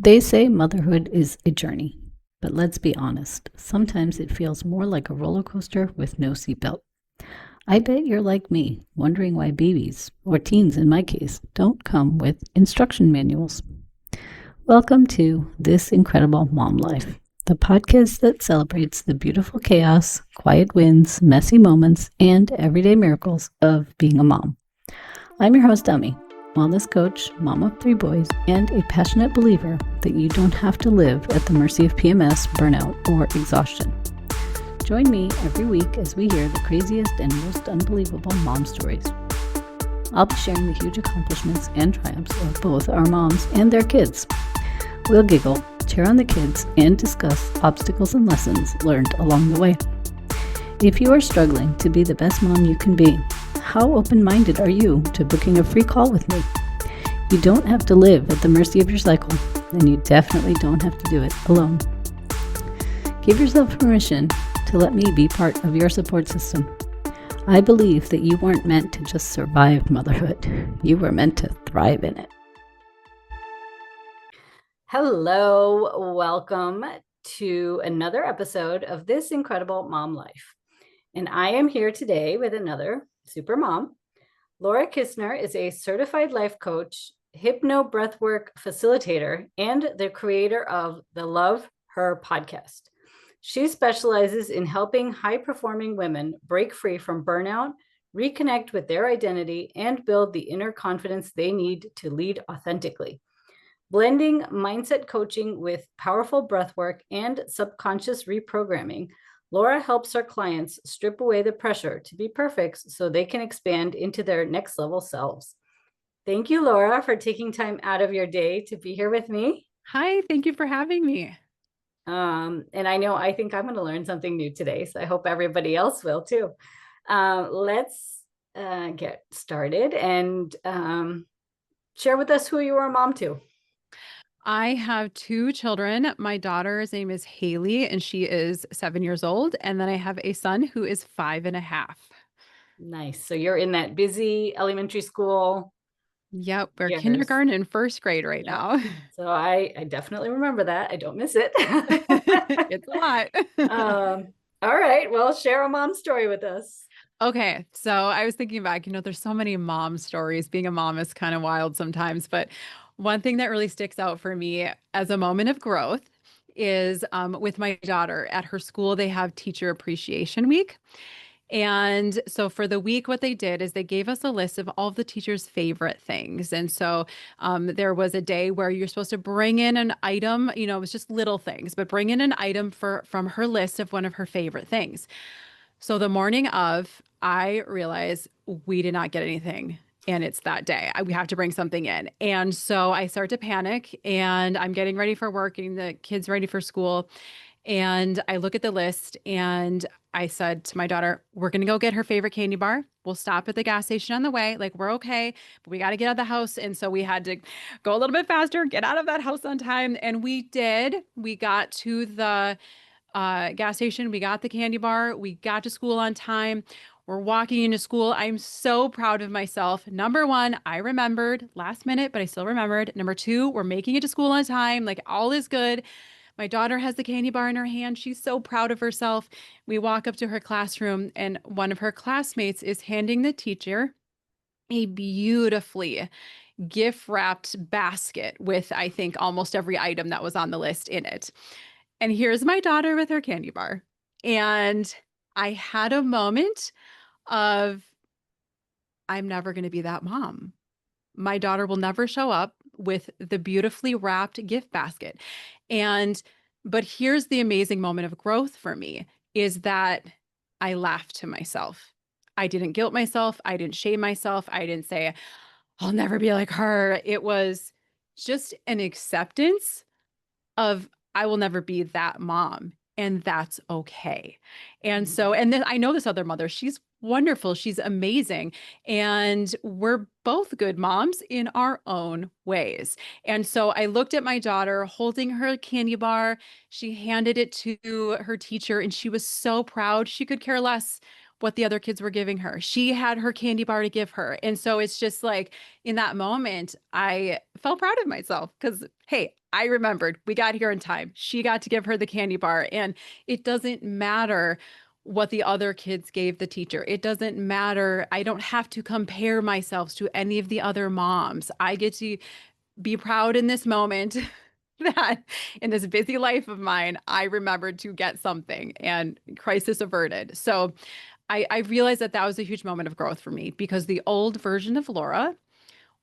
They say motherhood is a journey, but let's be honest, sometimes it feels more like a roller coaster with no seatbelt. I bet you're like me, wondering why babies, or teens in my case, don't come with instruction manuals. Welcome to This Incredible Mom Life, the podcast that celebrates the beautiful chaos, quiet wins, messy moments, and everyday miracles of being a mom. I'm your host, Dummy, wellness coach, mom of 3 boys, and a passionate believer that you don't have to live at the mercy of PMS, burnout, or exhaustion. Join me every week as we hear the craziest and most unbelievable mom stories. I'll be sharing the huge accomplishments and triumphs of both our moms and their kids. We'll giggle, cheer on the kids, and discuss obstacles and lessons learned along the way. If you are struggling to be the best mom you can be, how open-minded are you to booking a free call with me? You don't have to live at the mercy of your cycle, and you definitely don't have to do it alone. Give yourself permission to let me be part of your support system. I believe that you weren't meant to just survive motherhood. You were meant to thrive in it. Hello, welcome to another episode of This Incredible Mom Life. And I am here today with another super mom. Laura Kistner is a certified life coach, HypnoBreathwork facilitator, and the creator of the Love Her podcast. She specializes in helping high-performing women break free from burnout, reconnect with their identity, and build the inner confidence they need to lead authentically. Blending mindset coaching with powerful breathwork and subconscious reprogramming, Laura helps her clients strip away the pressure to be perfect so they can expand into their next level selves. Thank you, Laura, for taking time out of your day to be here with me. Hi, thank you for having me. And I think I'm going to learn something new today, so I hope everybody else will too. Let's get started and share with us who you are a mom to. I have 2 children. My daughter's name is Haley, and she is 7 years old. And then I have a son who is 5.5. Nice. So you're in that busy elementary school. Yep, we're Years. kindergarten and first grade right Yep. now. So I definitely remember that. I don't miss it. It's a lot. All right. Well, share a mom story with us. Okay, so I was thinking back, there's so many mom stories. Being a mom is kind of wild sometimes, but one thing that really sticks out for me as a moment of growth is with my daughter at her school, they have Teacher Appreciation Week. And so for the week, what they did is they gave us a list of all of the teachers' favorite things. And so there was a day where you're supposed to bring in an item, it was just little things, but bring in an item from her list of one of her favorite things. So the morning of, I realized we did not get anything. And it's that day. We have to bring something in. And so I start to panic and I'm getting ready for work, getting the kids ready for school. And I look at the list and I said to my daughter, we're going to go get her favorite candy bar. We'll stop at the gas station on the way. Like, we're okay, but we got to get out of the house. And so we had to go a little bit faster, get out of that house on time. And we did. We got to the gas station. We got the candy bar. We got to school on time. We're walking into school. I'm so proud of myself. Number 1, I remembered last minute, but I still remembered. Number 2, we're making it to school on time. Like, all is good. My daughter has the candy bar in her hand. She's so proud of herself. We walk up to her classroom, and one of her classmates is handing the teacher a beautifully gift wrapped basket with, I think, almost every item that was on the list in it. And here's my daughter with her candy bar. And I had a moment of, I'm never going to be that mom. My daughter will never show up with the beautifully wrapped gift basket. But here's the amazing moment of growth for me is that I laughed to myself. I didn't guilt myself. I didn't shame myself. I didn't say, I'll never be like her. It was just an acceptance of I will never be that mom. And that's okay. And then I know this other mother, she's wonderful. She's amazing. And we're both good moms in our own ways. And so I looked at my daughter holding her candy bar. She handed it to her teacher and she was so proud. She could care less what the other kids were giving her. She had her candy bar to give her. And so it's just like in that moment, I felt proud of myself because, hey, I remembered we got here in time. She got to give her the candy bar. And it doesn't matter what the other kids gave the teacher. It doesn't matter. I don't have to compare myself to any of the other moms. I get to be proud in this moment that in this busy life of mine, I remembered to get something and crisis averted. So I realized that that was a huge moment of growth for me because the old version of Laura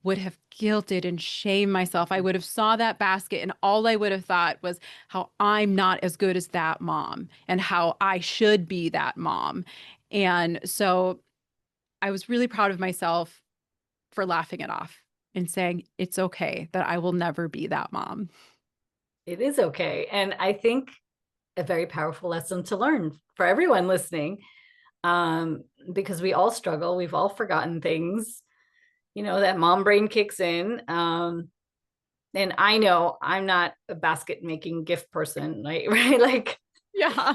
would have guilted and shamed myself. I would have saw that basket and all I would have thought was how I'm not as good as that mom and how I should be that mom. And so I was really proud of myself for laughing it off and saying, it's okay that I will never be that mom. It is okay. And I think a very powerful lesson to learn for everyone listening, because we all struggle. We've all forgotten things. That mom brain kicks in. And I know I'm not a basket making gift person, right? Right? Like Yeah,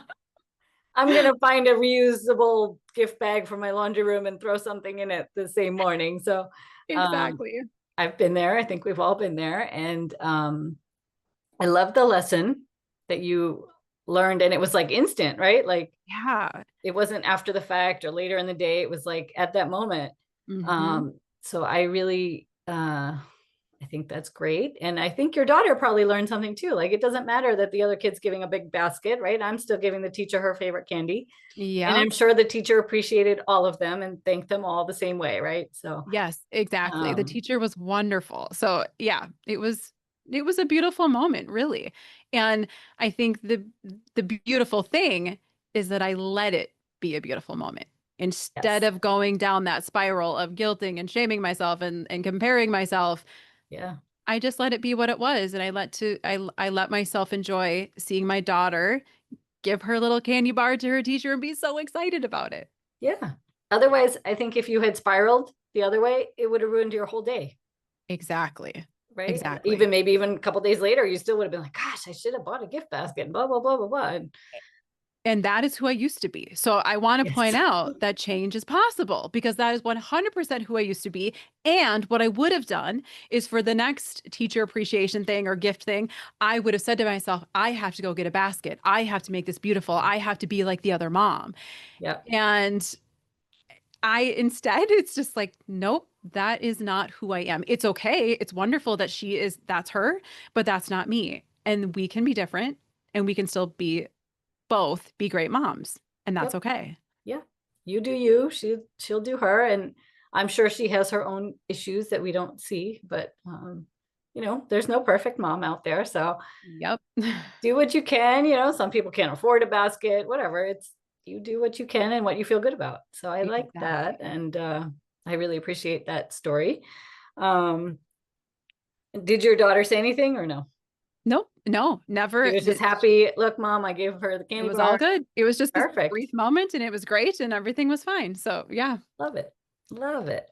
I'm going to find a reusable gift bag for my laundry room and throw something in it the same morning. So um, exactly. I've been there. I think we've all been there. And I love the lesson that you learned. And it was like instant, right? Like Yeah. it wasn't after the fact or later in the day. It was like at that moment. Hmm. So I really, I think that's great. And I think your daughter probably learned something too. Like it doesn't matter that the other kid's giving a big basket, right? I'm still giving the teacher her favorite candy. And I'm Yep. sure the teacher appreciated all of them and thanked them all the same way, right? So, Yes, exactly. The um, teacher was wonderful. So, yeah, it was a beautiful moment, really. And I think the beautiful thing is that I let it be a beautiful moment instead yes. of going down that spiral of guilting and shaming myself and comparing myself. Yeah. I just let it be what it was, and I let myself enjoy seeing my daughter give her little candy bar to her teacher and be so excited about it. Yeah. Otherwise, I think if you had spiraled the other way, it would have ruined your whole day, Exactly. right? Exactly. Even maybe even a couple days later, you still would have been like, gosh, I should have bought a gift basket and blah, blah, blah, blah, blah. And And that is who I used to be. So I want to point yes. out that change is possible because that is 100% who I used to be. And what I would have done is for the next teacher appreciation thing or gift thing, I would have said to myself, I have to go get a basket. I have to make this beautiful. I have to be like the other mom. Yep. And I instead, it's just like, nope, that is not who I am. It's okay. It's wonderful that that's her, but that's not me. And we can be different and we can still be great moms. And that's Yep. okay. Yeah. You do you. She'll do her. And I'm sure she has her own issues that we don't see, but there's no perfect mom out there. So Yep. do what you can. Some people can't afford a basket, whatever. It's you do what you can and what you feel good about. So I like that. Exactly. And I really appreciate that story. Um, did your daughter say anything or no? Nope. No, She never. was just happy. Look, mom, I gave her the It candy was all bar. good. It was just this Perfect. brief moment and it was great and everything was fine. So, yeah. Love it. Love it.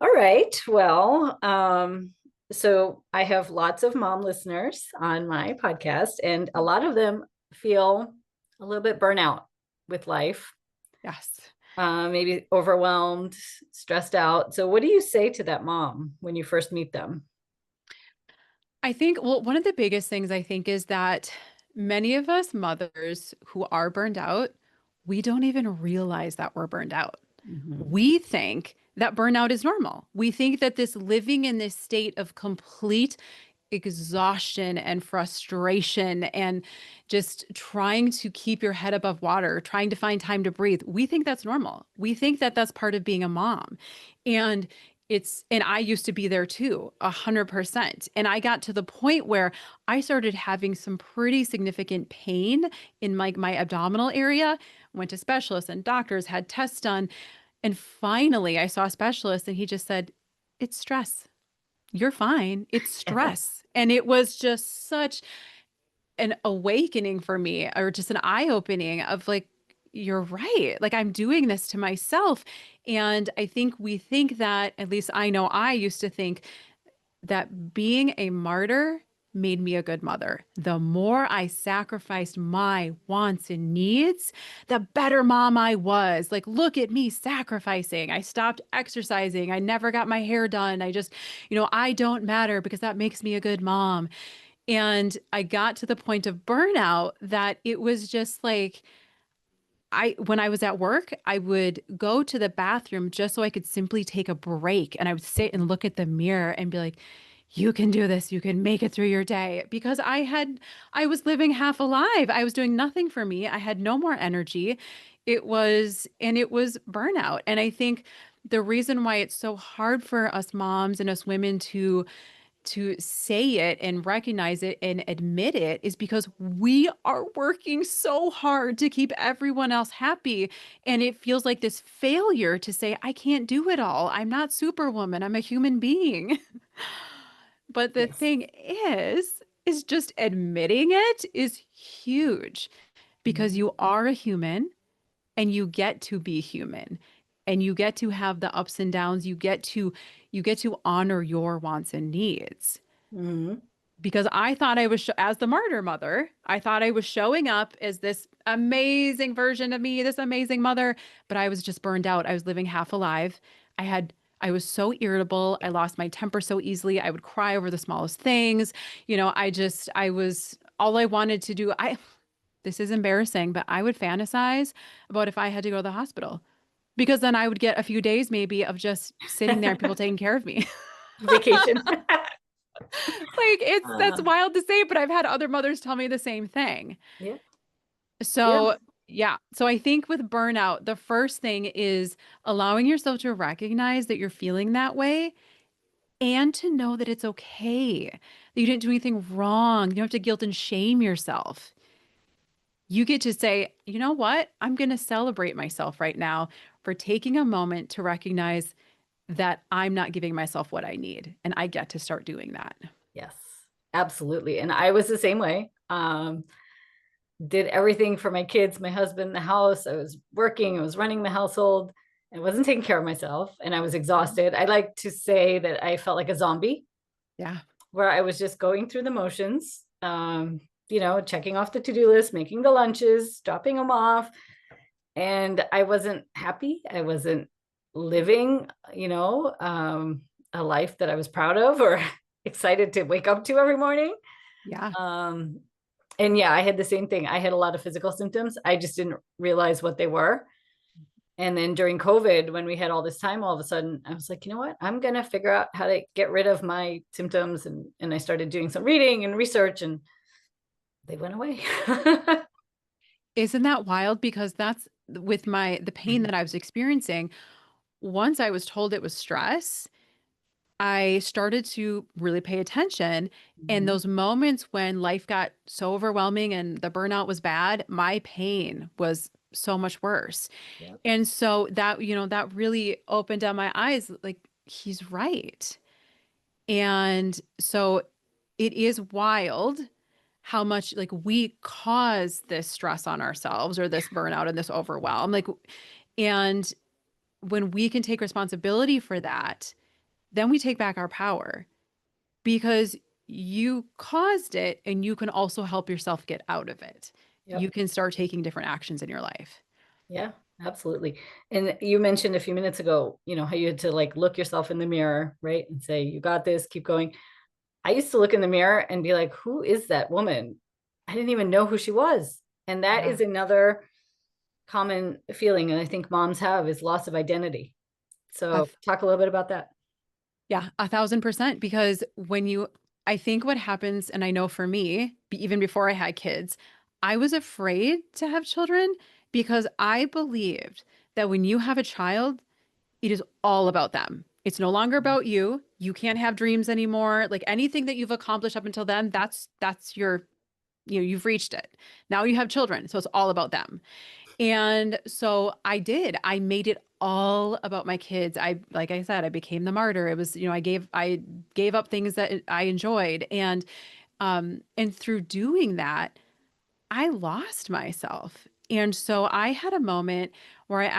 All right. Well, so I have lots of mom listeners on my podcast, and a lot of them feel a little bit burnout with life, Yes. maybe overwhelmed, stressed out. So, what do you say to that mom when you first meet them? I think, well, one of the biggest things I think is that many of us mothers who are burned out, we don't even realize that we're burned out. Mhm. We think that burnout is normal. We think that this living in this state of complete exhaustion and frustration and just trying to keep your head above water, trying to find time to breathe. We think that's normal. We think that that's part of being a mom. And and I used to be there too, 100%. And I got to the point where I started having some pretty significant pain in my abdominal area, went to specialists and doctors, had tests done. And finally, I saw a specialist and he just said, it's stress. You're fine. It's stress. And it was just such an awakening for me, or just an eye opening of like, you're right. Like, I'm doing this to myself. And I think we think that, at least I know I used to think that being a martyr made me a good mother. The more I sacrificed my wants and needs, the better mom I was. Like, look at me sacrificing. I stopped exercising. I never got my hair done. I just, I don't matter because that makes me a good mom. And I got to the point of burnout that it was just like, when I was at work, I would go to the bathroom just so I could simply take a break. And I would sit and look at the mirror and be like, you can do this. You can make it through your day. Because I was living half alive. I was doing nothing for me. I had no more energy. It was burnout. And I think the reason why it's so hard for us moms and us women to say it and recognize it and admit it is because we are working so hard to keep everyone else happy. And it feels like this failure to say, I can't do it all. I'm not Superwoman. I'm a human being. But the Yes. thing is just admitting it is huge because Mhm. you are a human and you get to be human and you get to have the ups and downs. You get to honor your wants and needs Mhm. because I thought I was, as the martyr mother, I thought I was showing up as this amazing version of me, this amazing mother, but I was just burned out. I was living half alive. I was so irritable. I lost my temper so easily. I would cry over the smallest things. All I wanted to do, this is embarrassing, but I would fantasize about if I had to go to the hospital because then I would get a few days maybe of just sitting there and people taking care of me. Vacation. Like that's Uh, wild to say, but I've had other mothers tell me the same thing. yeah. Yeah. So, yeah. So I think with burnout, the first thing is allowing yourself to recognize that you're feeling that way and to know that it's okay, that you didn't do anything wrong. You don't have to guilt and shame yourself. You get to say, you know what? I'm going to celebrate myself right now for taking a moment to recognize that I'm not giving myself what I need. And I get to start doing that. Yes. Absolutely. And I was the same way. Did everything for my kids, my husband, the house. I was working, I was running the household. I wasn't taking care of myself and I was exhausted. I like to say that I felt like a zombie Yeah. where I was just going through the motions, checking off the to-do list, making the lunches, dropping them off. And I wasn't happy. I wasn't living, a life that I was proud of or excited to wake up to every morning. Yeah. Um, and yeah, I had the same thing. I had a lot of physical symptoms. I just didn't realize what they were. And then during COVID, when we had all this time, all of a sudden I was like, you know what? I'm going to figure out how to get rid of my symptoms. And I started doing some reading and research and they went away. Isn't that wild? Because that's with the pain that I was experiencing. Once I was told it was stress, I started to really pay attention. And Mhm. those moments when life got so overwhelming and the burnout was bad, my pain was so much worse. Yep. And so that really opened up my eyes. Like, he's right. And so it is wild how much like we cause this stress on ourselves or this burnout and this overwhelm. And when we can take responsibility for that, then we take back our power because you caused it and you can also help yourself get out of it. You Yep. can start taking different actions in your life. Yeah, absolutely. And you mentioned a few minutes ago, how you had to like look yourself in the mirror, right? And say, you got this, keep going. I used to look in the mirror and be like, who is that woman? I didn't even know who she was. And that Yeah. is another common feeling. And I think moms have is loss of identity. A So talk a little bit about that. Yeah, 1,000%. Because I think what happens, and I know for me, even before I had kids, I was afraid to have children because I believed that when you have a child, it is all about them. It's no longer about you. You can't have dreams anymore. Like anything that you've accomplished up until then, that's you've reached it. Now you have children, so it's all about them. And so I did. I made it all about my kids. Like I said, I became the martyr. It was, I gave up things that I enjoyed. And through doing that, I lost myself. And so I had a moment where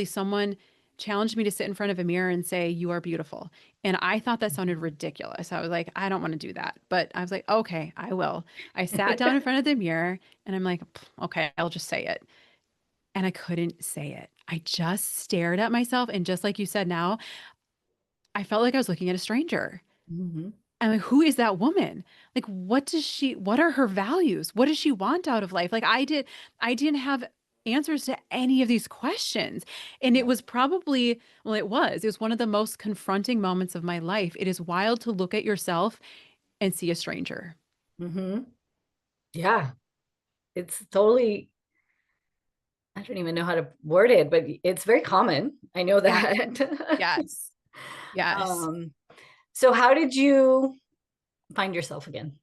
someone challenged me to sit in front of a mirror and say, "You are beautiful." And I thought that sounded ridiculous. I was like, I don't want to do that. But I was like, okay, I will. I sat down in front of the mirror and I'm like, okay, I'll just say it. And I couldn't say it. I just stared at myself. And just like you said now, I felt like I was looking at a stranger. Mhm. I'm like, who is that woman? Like, what are her values? What does she want out of life? Like I didn't have answers to any of these questions. And it Yeah. was probably, well, it was one of the most confronting moments of my life. It is wild to look at yourself and see a stranger. Mm-hmm. Yeah. It's totally, I don't even know how to word it, but it's very common. I know Yeah. that. Yes. Yes. Um, so how did you find yourself again?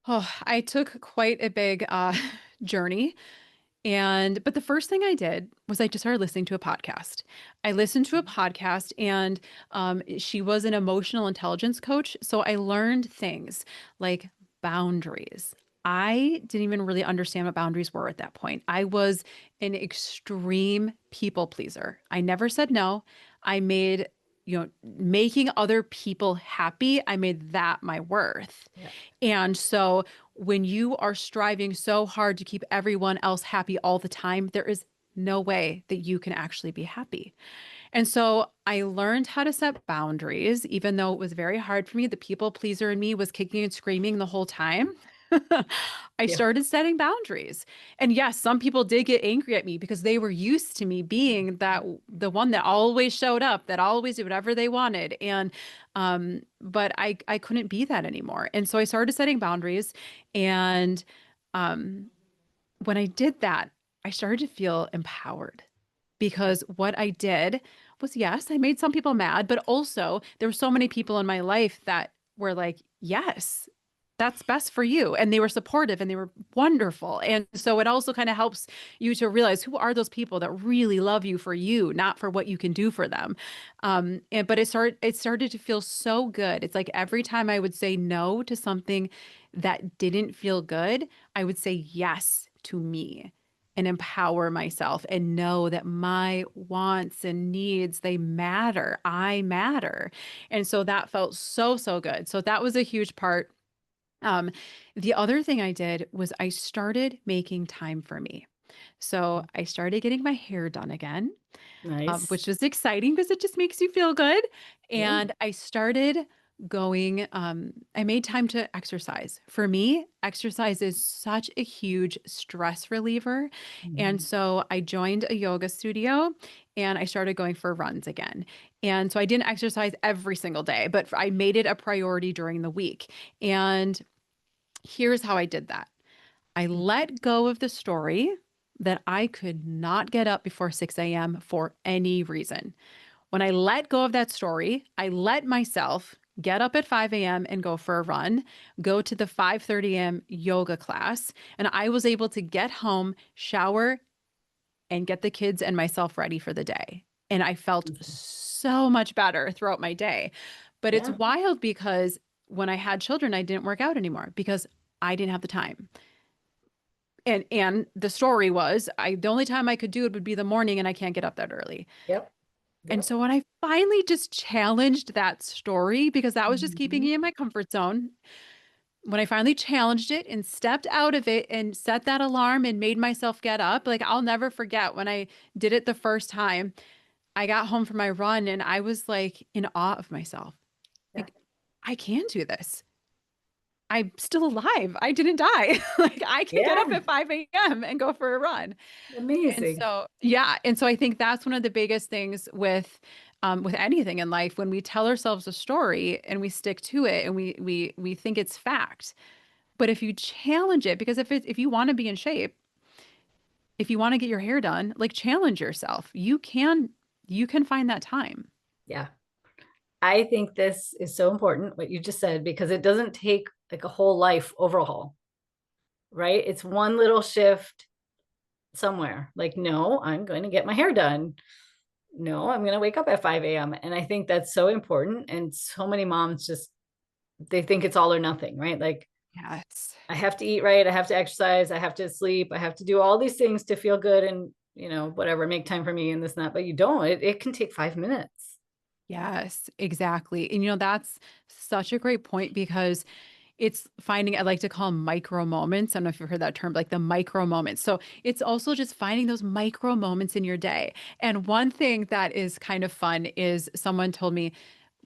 Oh, I took quite a big journey. But the first thing I did was I just started listening to a podcast. I listened to a podcast, and she was an emotional intelligence coach. So I learned things like boundaries. I didn't even really understand what boundaries were at that point. I was an extreme people pleaser. I never said no. I made, making other people happy, I made that my worth. Yeah. And so when you are striving so hard to keep everyone else happy all the time, there is no way that you can actually be happy. And so I learned how to set boundaries, even though it was very hard for me. The people pleaser in me was kicking and screaming the whole time. I Yeah. started setting boundaries. And yes, some people did get angry at me because they were used to me being the one that always showed up, that always did whatever they wanted. And but I couldn't be that anymore. And so I started setting boundaries. And um when I did that, I started to feel empowered because what I did was, yes, I made some people mad, but also there were so many people in my life that were like, yes, that's best for you. And they were supportive and they were wonderful. And so it also kind of helps you to realize who are those people that really love you for you, not for what you can do for them. But it started to feel so good. It's like every time I would say no to something that didn't feel good, I would say yes to me and empower myself and know that my wants and needs, they matter. I matter. And so that felt so, so good. So that was a huge part. Um, the other thing I did was I started making time for me. So I started getting my hair done again, Nice. which was exciting because it just makes you feel good. Yeah. And I started I made time to exercise. For me, exercise is such a huge stress reliever. And Mhm. so I joined a yoga studio and I started going for runs again. And so I didn't exercise every single day, but I made it a priority during the week. And here's how I did that. I let go of the story that I could not get up before 6 a.m. for any reason. When I let go of that story, I let myself get up at 5 a.m. and go for a run, go to the 5:30 a.m. yoga class, and I was able to get home, shower, and get the kids and myself ready for the day. And I felt so much better throughout my day. But it's Yeah. wild because when I had children, I didn't work out anymore because I didn't have the time. And the story was the only time I could do it would be the morning and I can't get up that early. Yep. And Yep. so when I finally just challenged that story, because that was just keeping Mhm. me in my comfort zone, when I finally challenged it and stepped out of it and set that alarm and made myself get up, like I'll never forget when I did it the first time. I got home from my run and I was like in awe of myself. Yeah. Like, I can do this. I'm still alive. I didn't die. Like I can get up Yeah. at 5 a.m. and go for a run. And Amazing. so, yeah. And so I think that's one of the biggest things with anything in life when we tell ourselves a story and we stick to it and we think it's fact. But if you challenge it, because if you want to be in shape, if you want to get your hair done, like challenge yourself. You can find that time. Yeah. I think this is so important, what you just said, because it doesn't take like a whole life overhaul, right? It's one little shift somewhere. Like, no, I'm going to get my hair done. No, I'm going to wake up at 5 a.m. And I think that's so important. And so many moms just, they think it's all or nothing, right? Like, Yes. I have to eat right. I have to exercise. I have to sleep. I have to do all these things to feel good and, whatever, make time for me and this and that. But you don't. It can take 5 minutes. Yes, exactly. And that's such a great point because it's finding, I like to call them micro moments. I don't know if you've heard that term, like the micro moments. So it's also just finding those micro moments in your day. And one thing that is kind of fun is someone told me,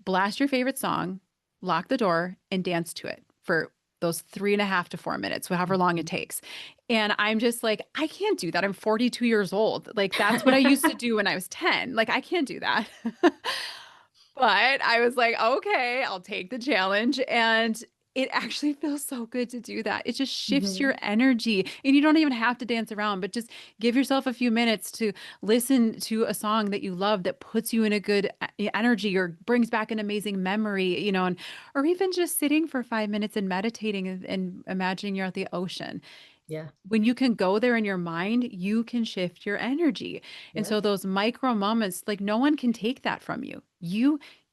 blast your favorite song lock the door, and dance to it for those 3.5 to 4 minutes, however long it takes. And I'm just like, I can't do that. I'm 42 years old. Like, that's what I used to do when I was 10. Like, I can't do that. But I was like, okay, I'll take the challenge. And it actually feels so good to do that. It just shifts Mhm. your energy. And you don't even have to dance around, but just give yourself a few minutes to listen to a song that you love that puts you in a good energy or brings back an amazing memory, and or even just sitting for 5 minutes and meditating and imagining you're at the ocean. Yeah. When you can go there in your mind, you can shift your energy. And so Yes. those micro moments, like no one can take that from you.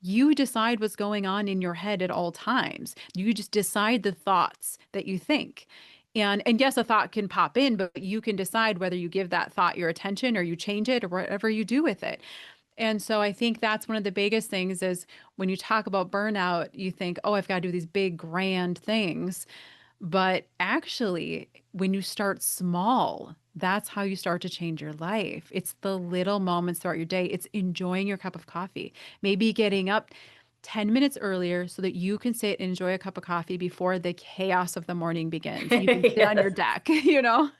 You decide what's going on in your head at all times. You just decide the thoughts that you think. And yes, a thought can pop in, but you can decide whether you give that thought your attention or you change it or whatever you do with it. And so I think that's one of the biggest things is when you talk about burnout, you think, oh, I've got to do these big grand things. But actually, when you start small, that's how you start to change your life. It's the little moments throughout your day. It's enjoying your cup of coffee, maybe getting up 10 minutes earlier so that you can sit and enjoy a cup of coffee before the chaos of the morning begins. You can sit on your Yes. deck, you know?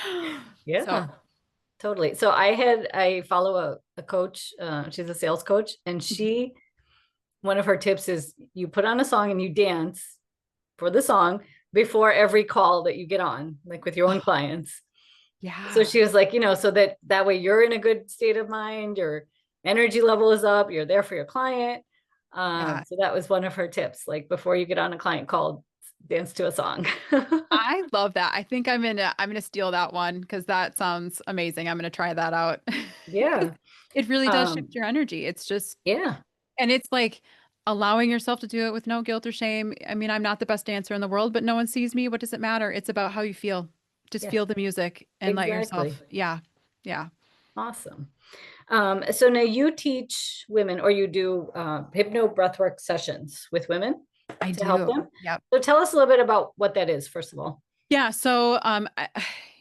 So, Yeah, totally. So I follow a coach, she's a sales coach, and mhm. one of her tips is you put on a song and you dance for the song before every call that you get on, like with your own Oh, clients. So yeah. she was like, so that way you're in a good state of mind, your energy level is up, you're there for your client. Yeah. So that was one of her tips, like before you get on a client call, dance to a song. I love that. I think I'm gonna steal that one because that sounds amazing. I'm gonna try that out because Yeah. it really does shift Um, your energy. It's just yeah. And it's like allowing yourself to do it with no guilt or shame. I mean, I'm not the best dancer in the world, but no one sees me. What does it matter? It's about how you feel. Just Yes, feel the music and let exactly. yourself, yeah, yeah, Awesome. So now you teach women or you do hypno breathwork sessions with women I to help do. them. Yep. So tell us a little bit about what that is, first of all. Yeah, so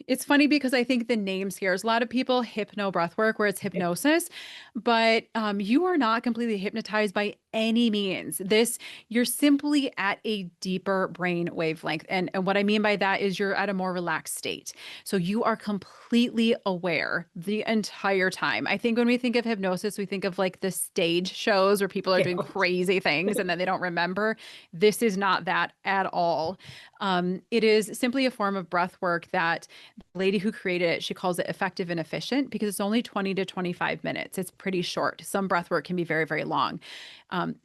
it's funny because I think the name scares a lot of people, hypno breathwork, where it's hypnosis, but you are not completely hypnotized by any means. You're simply at a deeper brain wavelength. And what I mean by that is you're at a more relaxed state. So you are completely aware the entire time. I think when we think of hypnosis, we think of like the stage shows where people are Yeah. doing crazy things and then they don't remember. This is not that at all. It is simply a form of breath work that the lady who created it, she calls it effective and efficient because it's only 20 to 25 minutes. It's pretty short. Some breath work can be very, very long.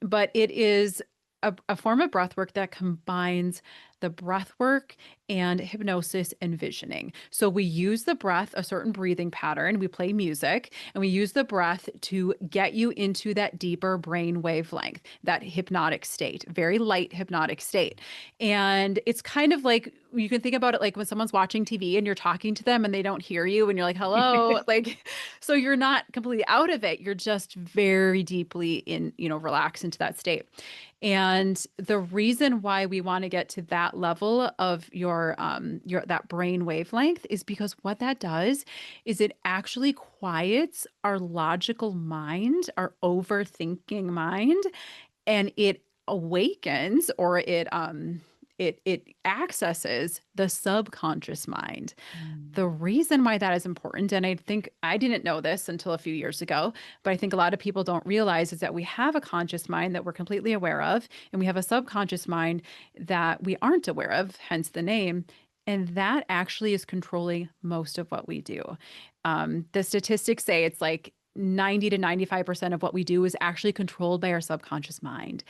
But it is a form of breath work that combines the breath work and hypnosis and visioning. So we use the breath, a certain breathing pattern, we play music, and we use the breath to get you into that deeper brain wavelength, that hypnotic state, very light hypnotic state. And it's kind of like you can think about it like when someone's watching TV and you're talking to them and they don't hear you and you're like, hello. Like, so you're not completely out of it. You're just very deeply relaxed into that state. And the reason why we want to get to that level of your that brain wavelength is because what that does is it actually quiets our logical mind, our overthinking mind, and it awakens or it accesses the subconscious mind. The reason why that is important, and I think I didn't know this until a few years ago, but I think a lot of people don't realize is that we have a conscious mind that we're completely aware of, and we have a subconscious mind that we aren't aware of, hence the name. And that actually is controlling most of what we do. The statistics say it's like 90 to 95% of what we do is actually controlled by our subconscious mind.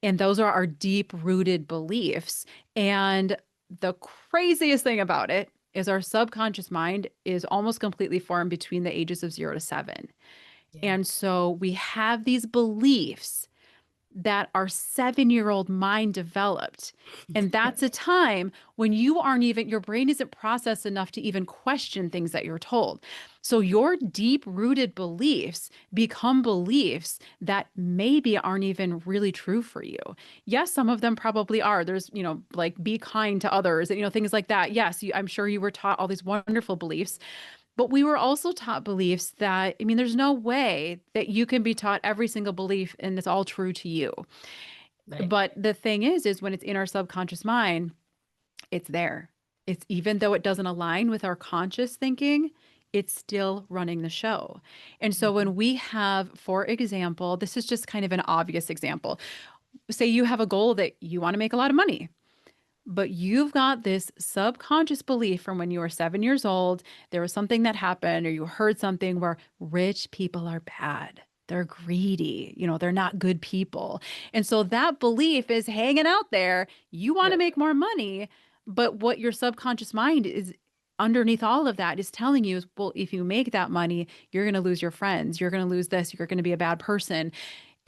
And those are our deep rooted beliefs. And the craziest thing about it is our subconscious mind is almost completely formed between the ages of 0 to 7. Yeah. And so we have these beliefs that our 7-year-old mind developed. And that's a time when your brain isn't processed enough to even question things that you're told. So your deep rooted beliefs become beliefs that maybe aren't even really true for you. Yes, some of them probably are. There's, like be kind to others, and, things like that. Yes, I'm sure you were taught all these wonderful beliefs. But we were also taught beliefs that, I mean, there's no way that you can be taught every single belief and it's all true to you. Right. But the thing is when it's in our subconscious mind, it's there. It's even though it doesn't align with our conscious thinking, it's still running the show. And so Mhm. when we have, for example, this is just kind of an obvious example. Say you have a goal that you want to make a lot of money, but you've got this subconscious belief from when you were 7 years old. There was something that happened, or you heard something where rich people are bad. They're greedy, they're not good people. And so that belief is hanging out there. You want to Yep. make more money, but what your subconscious mind is underneath all of that is telling you is, well, if you make that money, you're going to lose your friends. You're going to lose this. You're going to be a bad person.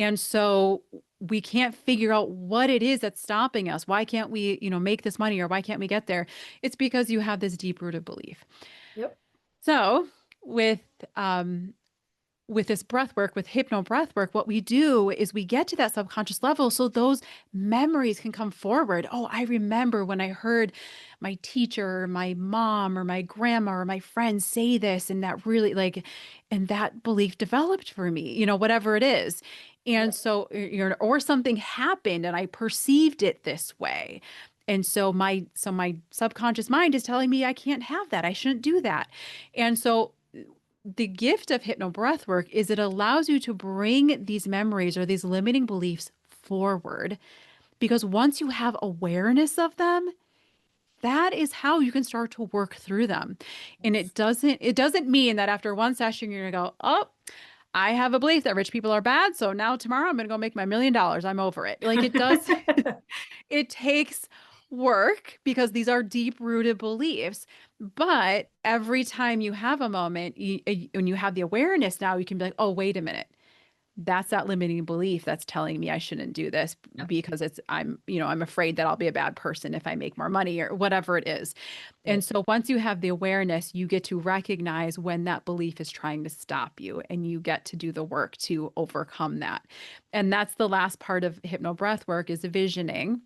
And so we can't figure out what it is that's stopping us. Why can't we, make this money, or why can't we get there? It's because you have this deep rooted belief. Yep. So with this breath work, with hypno breath work, what we do is we get to that subconscious level so those memories can come forward. Oh, I remember when I heard my teacher, or my mom, or my grandma, or my friend say this, and that really and that belief developed for me, whatever it is. And Yep. so, or something happened and I perceived it this way. And so my subconscious mind is telling me I can't have that. I shouldn't do that. And so the gift of hypno breathwork is it allows you to bring these memories or these limiting beliefs forward, because once you have awareness of them, that is how you can start to work through them. And it doesn't mean that after one session you're going to go, "Oh, I have a belief that rich people are bad, so now tomorrow I'm going to go make my $1 million. I'm over it." Like, it does. It takes work because these are deep rooted beliefs. But every time you have a moment, when you have the awareness, now you can be like, oh, wait a minute. That's that limiting belief that's telling me I shouldn't do this Yep. because I'm afraid that I'll be a bad person if I make more money, or whatever it is. And Right. so once you have the awareness, you get to recognize when that belief is trying to stop you, and you get to do the work to overcome that. And that's the last part of hypno breath work, is visioning,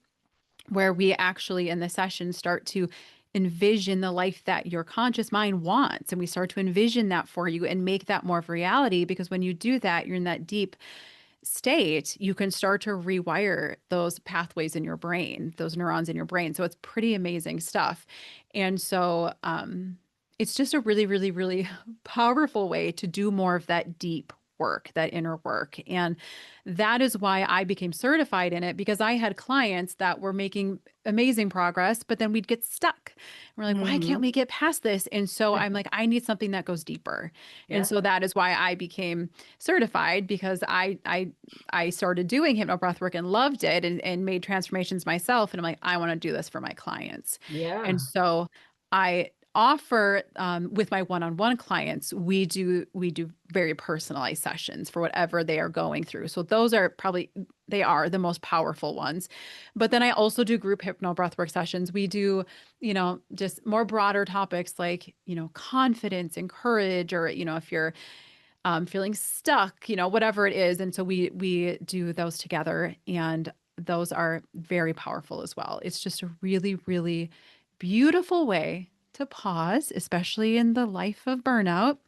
where we actually in the session start to envision the life that your conscious mind wants. And we start to envision that for you and make that more of a reality. Because when you do that, you're in that deep state, you can start to rewire those pathways in your brain, those neurons in your brain. So it's pretty amazing stuff. And so it's just a really, really, really powerful way to do more of that deep work, that inner work. And that is why I became certified in it, because I had clients that were making amazing progress, but then we'd get stuck. We're like, why can't Mhm. we get past this? And so I'm like, I need something that goes deeper. And Yeah. so that is why I became certified, because I started doing hypno breath work and loved it, and made transformations myself. And I'm like, I want to do this for my clients. And Yeah. so I offer with my one-on-one clients, we do very personalized sessions for whatever they are going through. So those are probably, they are the most powerful ones. But then I also do group hypno breathwork sessions. We do, just more broader topics like, confidence and courage, or, if you're feeling stuck, whatever it is. And so we do those together, and those are very powerful as well. It's just a really, really beautiful way to pause, especially in the life of burnout,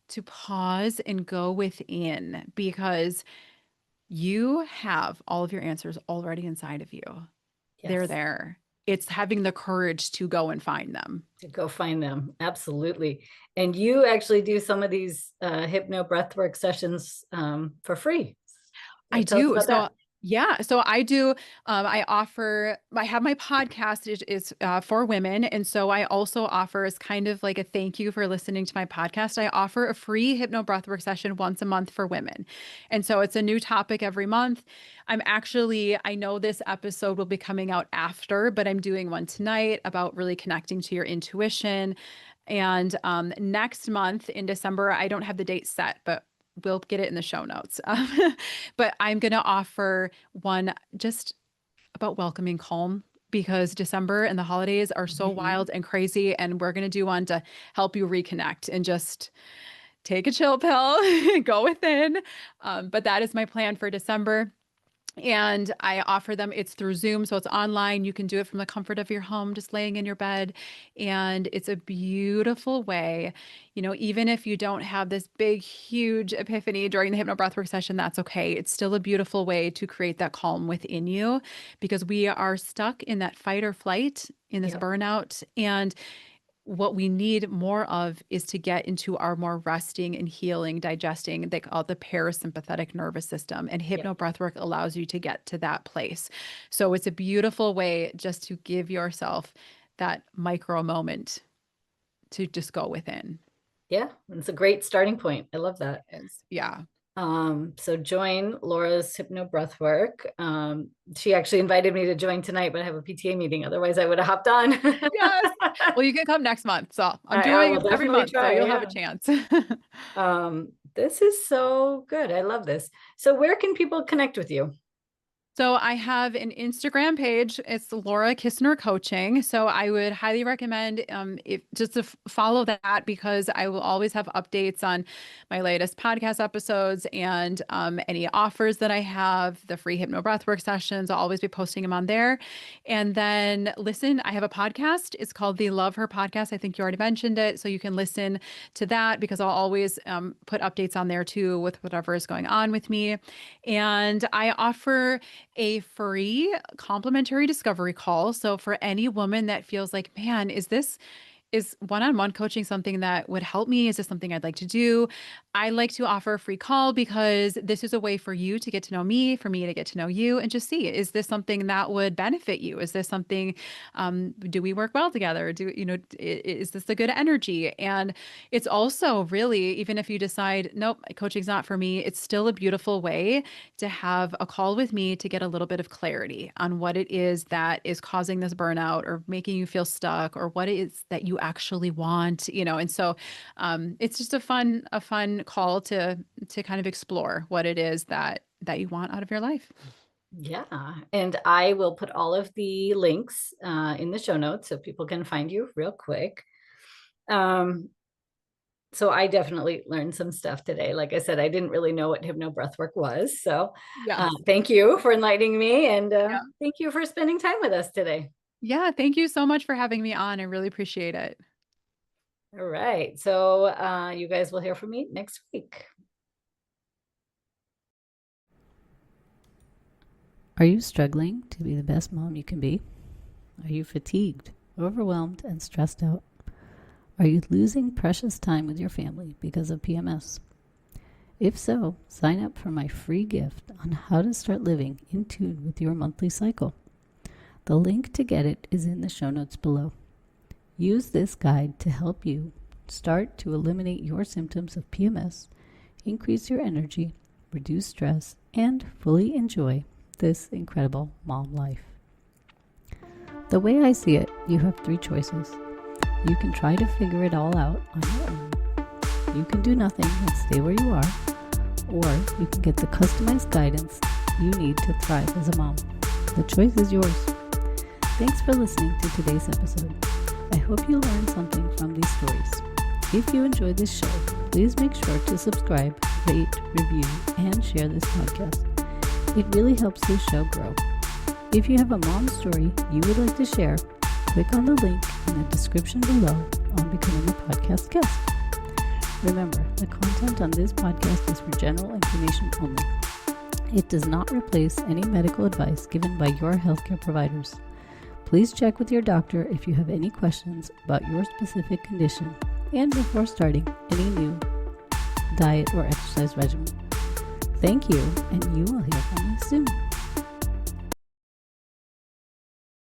to pause and go within, because you have all of your answers already inside of you. They're Yes. there. It's having the courage to go and find them. To go find them. Absolutely. And you actually do some of these hypno breathwork sessions for free. I Tell us do. about So that. yeah, so I do. I have my podcast is for women. And so I also offer, as kind of like a thank you for listening to my podcast, I offer a free hypno breathwork session once a month for women. And so it's a new topic every month. I know this episode will be coming out after, but I'm doing one tonight about really connecting to your intuition. And next month in December, I don't have the date set, but we'll get it in the show notes. But I'm going to offer one just about welcoming calm, because December and the holidays are so Mhm. wild and crazy. And we're going to do one to help you reconnect and just take a chill pill, go within. But that is my plan for December. And I offer them, it's through Zoom, so it's online. You can do it from the comfort of your home, just laying in your bed. And it's a beautiful way, even if you don't have this big, huge epiphany during the HypnoBreathwork session, that's okay. It's still a beautiful way to create that calm within you, because we are stuck in that fight or flight, in this Yep. burnout. And what we need more of is to get into our more resting and healing, digesting, they call it the parasympathetic nervous system. And Yep. HypnoBreathwork allows you to get to that place. So it's a beautiful way just to give yourself that micro moment to just go within. Yeah, it's a great starting point. I love that. Yeah. So join Laura's HypnoBreathwork. She actually invited me to join tonight, but I have a PTA meeting. Otherwise I would have hopped on. Yes. Well, you can come next month. So I'm I doing will it every definitely month, so try, you'll yeah. have a chance. This is so good. I love this. So where can people connect with you? So I have an Instagram page. It's Laura Kistner Coaching. So I would highly recommend if just to follow that, because I will always have updates on my latest podcast episodes and any offers that I have, the free HypnoBreathwork sessions. I'll always be posting them on there. And then listen, I have a podcast. It's called the Love Her Podcast. I think you already mentioned it. So you can listen to that, because I'll always put updates on there too with whatever is going on with me. And I offer a free complimentary discovery call. So for any woman that feels like, man, is one-on-one coaching something that would help me? Is this something I'd like to do? I like to offer a free call, because this is a way for you to get to know me, for me to get to know you, and just see, is this something that would benefit you? Is this something, do we work well together? Is this a good energy? And it's also really, even if you decide, nope, coaching's not for me, it's still a beautiful way to have a call with me to get a little bit of clarity on what it is that is causing this burnout or making you feel stuck, or what it is that you actually want, and so it's just a fun call to kind of explore what it is that you want out of your life. Yeah, and I will put all of the links in the show notes so people can find you real quick. So I definitely learned some stuff today. Like I said, I didn't really know what HypnoBreathwork was. So Yes. thank you for enlightening me, and thank you for spending time with us today. Yeah. Thank you so much for having me on. I really appreciate it. All right. So you guys will hear from me next week. Are you struggling to be the best mom you can be? Are you fatigued, overwhelmed, and stressed out? Are you losing precious time with your family because of PMS? If so, sign up for my free gift on how to start living in tune with your monthly cycle. The link to get it is in the show notes below. Use this guide to help you start to eliminate your symptoms of PMS, increase your energy, reduce stress, and fully enjoy this incredible mom life. The way I see it, you have 3 choices. You can try to figure it all out on your own. You can do nothing and stay where you are, or you can get the customized guidance you need to thrive as a mom. The choice is yours. Thanks for listening to today's episode. I hope you learned something from these stories. If you enjoyed this show, please make sure to subscribe, rate, review, and share this podcast. It really helps this show grow. If you have a mom story you would like to share, click on the link in the description below on becoming a podcast guest. Remember, the content on this podcast is for general information only. It does not replace any medical advice given by your healthcare providers. Please check with your doctor if you have any questions about your specific condition and before starting any new diet or exercise regimen. Thank you, and you will hear from me soon.